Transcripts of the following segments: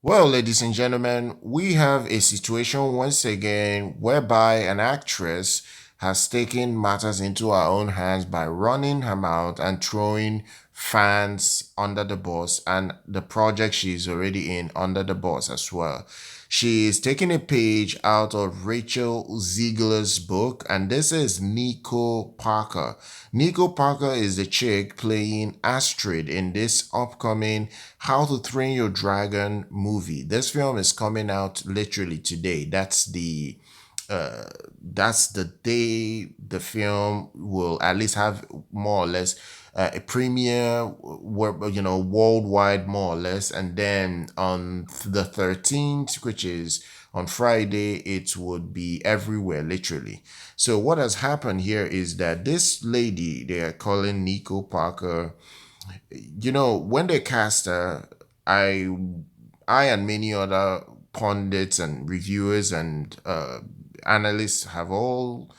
Well, ladies and gentlemen, we have a situation once again whereby an actress has taken matters into her own hands by running her mouth and throwing fans under the bus and the project she's already in under the bus as well. She is taking a page out of Rachel Zegler's book, and this is Nico Parker. Nico Parker is the chick playing Astrid in this upcoming How to Train Your Dragon movie. This film is coming out literally today. Uh, that's the day the film will at least have more or less a premiere, worldwide more or less, and then on the 13th, which is on Friday, it would be everywhere literally. So what has happened here is that this lady they are calling Nico Parker, when they cast her, I I and many other pundits and reviewers and analysts have all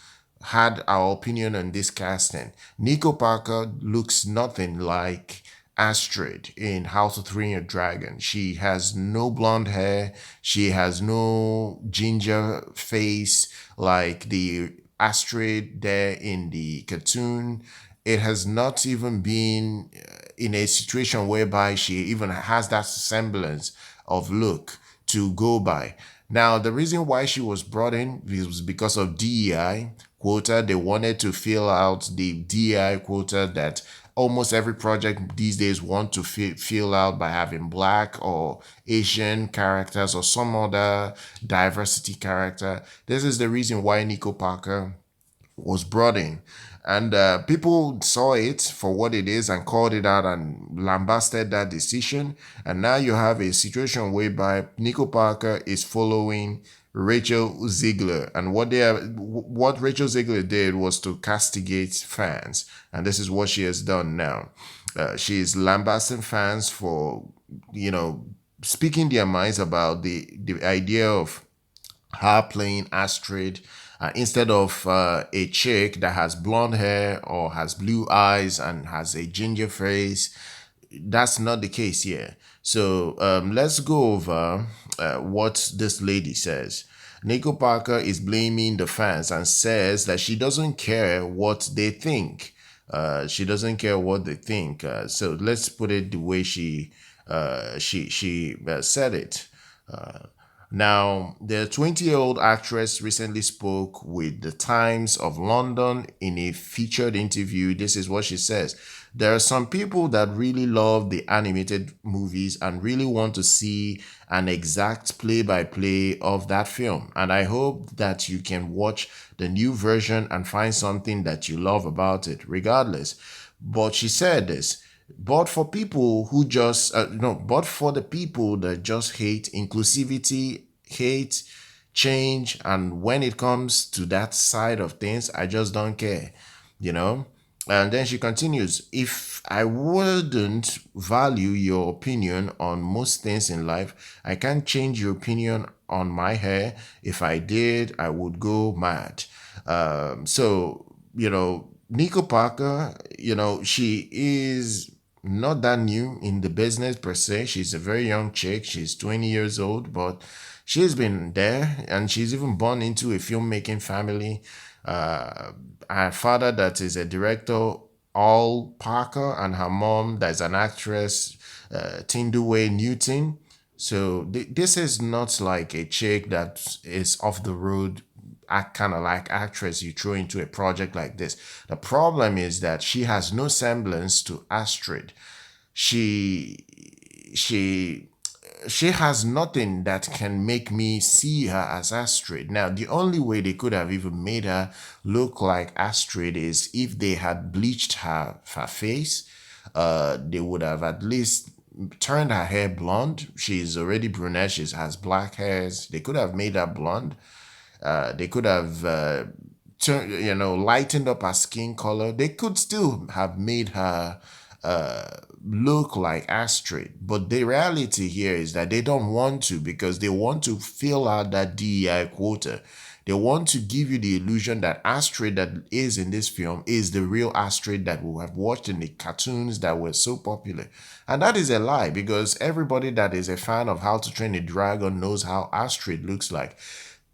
had our opinion on this casting. Nico Parker looks nothing like Astrid in How to Train a Dragon. She has no blonde hair. She has no ginger face like the Astrid there in the cartoon. It has not even been in a situation whereby she even has that semblance of look to go by. Now, the reason why she was brought in was because of DEI quota. They wanted to fill out the DEI quota that almost every project these days want to fill out by having black or Asian characters or some other diversity character. This is the reason why Nico Parker was brought in. And people saw it for what it is and called it out and lambasted that decision. And now you have a situation whereby Nico Parker is following Rachel Zegler. And what Rachel Zegler did was to castigate fans. And this is what she has done now. She is lambasting fans for, speaking their minds about the idea of her playing Astrid instead of a chick that has blonde hair or has blue eyes and has a ginger face. That's not the case here. So let's go over what this lady says. Nico Parker is blaming the fans and says that she doesn't care what they think. She doesn't care what they think. So let's put it the way she said it. Now, the 20-year-old actress recently spoke with the Times of London in a featured interview. This is what she says. There are some people that really love the animated movies and really want to see an exact play-by-play of that film. And I hope that you can watch the new version and find something that you love about it, regardless. But she said this. But for people who just no, but for the people that just hate inclusivity, hate change, and when it comes to that side of things, I just don't care, you know. And then she continues, if I wouldn't value your opinion on most things in life, I can't change your opinion on my hair. If I did, I would go mad. Nico Parker, she is not that new in the business per se. She's a very young chick. She's 20 years old, but she's been there and she's even born into a filmmaking family. Uh, her father, that is a director, Al Parker, and her mom, that's an actress, Tindue Newton. So this is not like a chick that is off the road, act kind of like actress you throw into a project like this. The problem is that she has no semblance to Astrid. She she she has nothing that can make me see her as Astrid. Now, the only way they could have even made her look like Astrid is if they had bleached her face. They would have at least turned her hair blonde. She's already brunette. She has black hairs. They could have made her blonde. They could have lightened up her skin color. They could still have made her look like Astrid. But the reality here is that they don't want to because they want to fill out that DEI quota. They want to give you the illusion that Astrid that is in this film is the real Astrid that we have watched in the cartoons that were so popular. And that is a lie, because everybody that is a fan of How to Train a Dragon knows how Astrid looks like.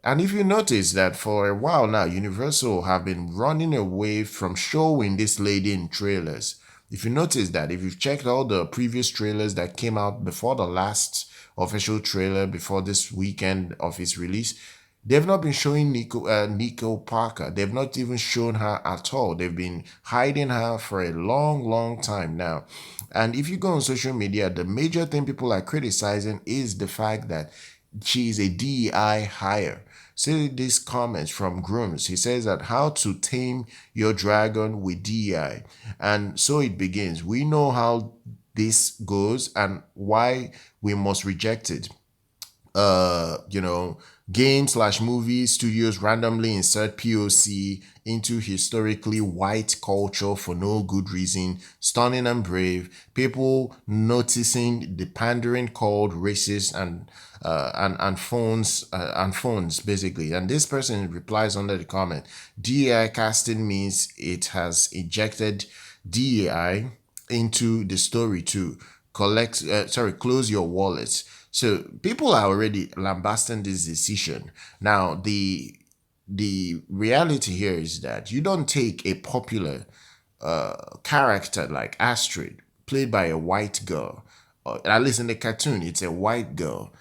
And if you notice that for a while now, Universal have been running away from showing this lady in trailers. If you notice that, if you've checked all the previous trailers that came out before the last official trailer, before this weekend of its release, they've not been showing Nico Parker. They've not even shown her at all. They've been hiding her for a long, long time now. And if you go on social media, the major thing people are criticizing is the fact that she is a DEI hire. See these comments from Grooms. He says that how to tame your dragon with DEI. And so it begins. We know how this goes and why we must reject it. Game/movie studios randomly insert POC into historically white culture for no good reason, stunning and brave, people noticing the pandering called racist and phones basically. And this person replies under the comment, DEI casting means it has injected DEI into the story too. Close your wallets. So people are already lambasting this decision. Now, the reality here is that you don't take a popular character like Astrid, played by a white girl, or at least in the cartoon, it's a white girl,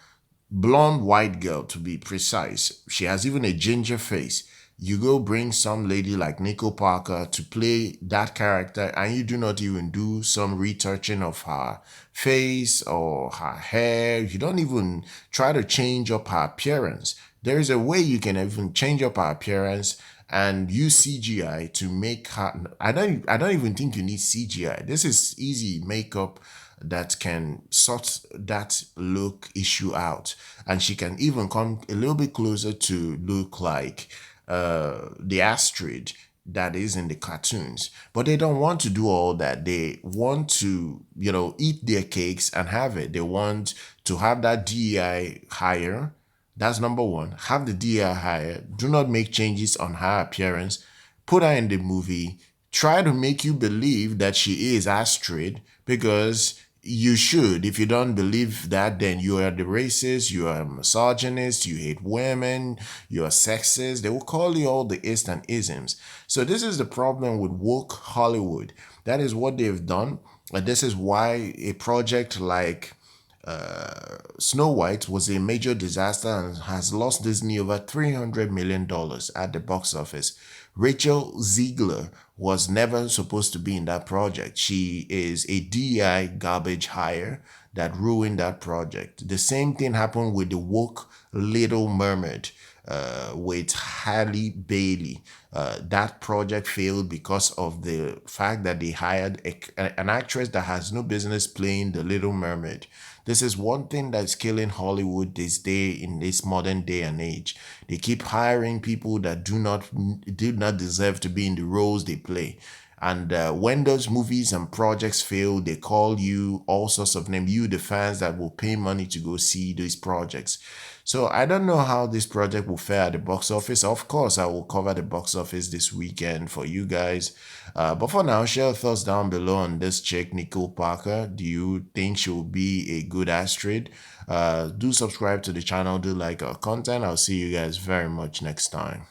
blonde white girl to be precise. She has even a ginger face. You go bring some lady like Nico Parker to play that character, and you do not even do some retouching of her face or her hair. You don't even try to change up her appearance. There is a way you can even change up her appearance and use CGI to make her. I don't even think you need CGI. This is easy makeup that can sort that look issue out, and she can even come a little bit closer to look like the Astrid that is in the cartoons. But they don't want to do all that. They want to, eat their cakes and have it. They want to have that DEI higher. That's number one. Have the DEI higher. Do not make changes on her appearance. Put her in the movie. Try to make you believe that she is Astrid, because you should. If you don't believe that, then you are the racist, you are a misogynist, you hate women, you are sexist. They will call you all the ist and isms. So this is the problem with woke Hollywood. That is what they've done. And this is why a project like Snow White was a major disaster and has lost Disney over $300 million at the box office. Rachel Zegler was never supposed to be in that project. She is a DI garbage hire that ruined that project. The same thing happened with the woke Little Mermaid with Halle Bailey. That project failed because of the fact that they hired an actress that has no business playing the Little Mermaid. This is one thing that's killing Hollywood this day, in this modern day and age. They keep hiring people that do not deserve to be in the roles they play. And when those movies and projects fail, they call you all sorts of names, you the fans that will pay money to go see these projects. So I don't know how this project will fare at the box office. Of course, I will cover the box office this weekend for you guys. But for now, share your thoughts down below on this chick, Nico Parker. Do you think she will be a good Astrid? Do subscribe to the channel. Do like our content. I'll see you guys very much next time.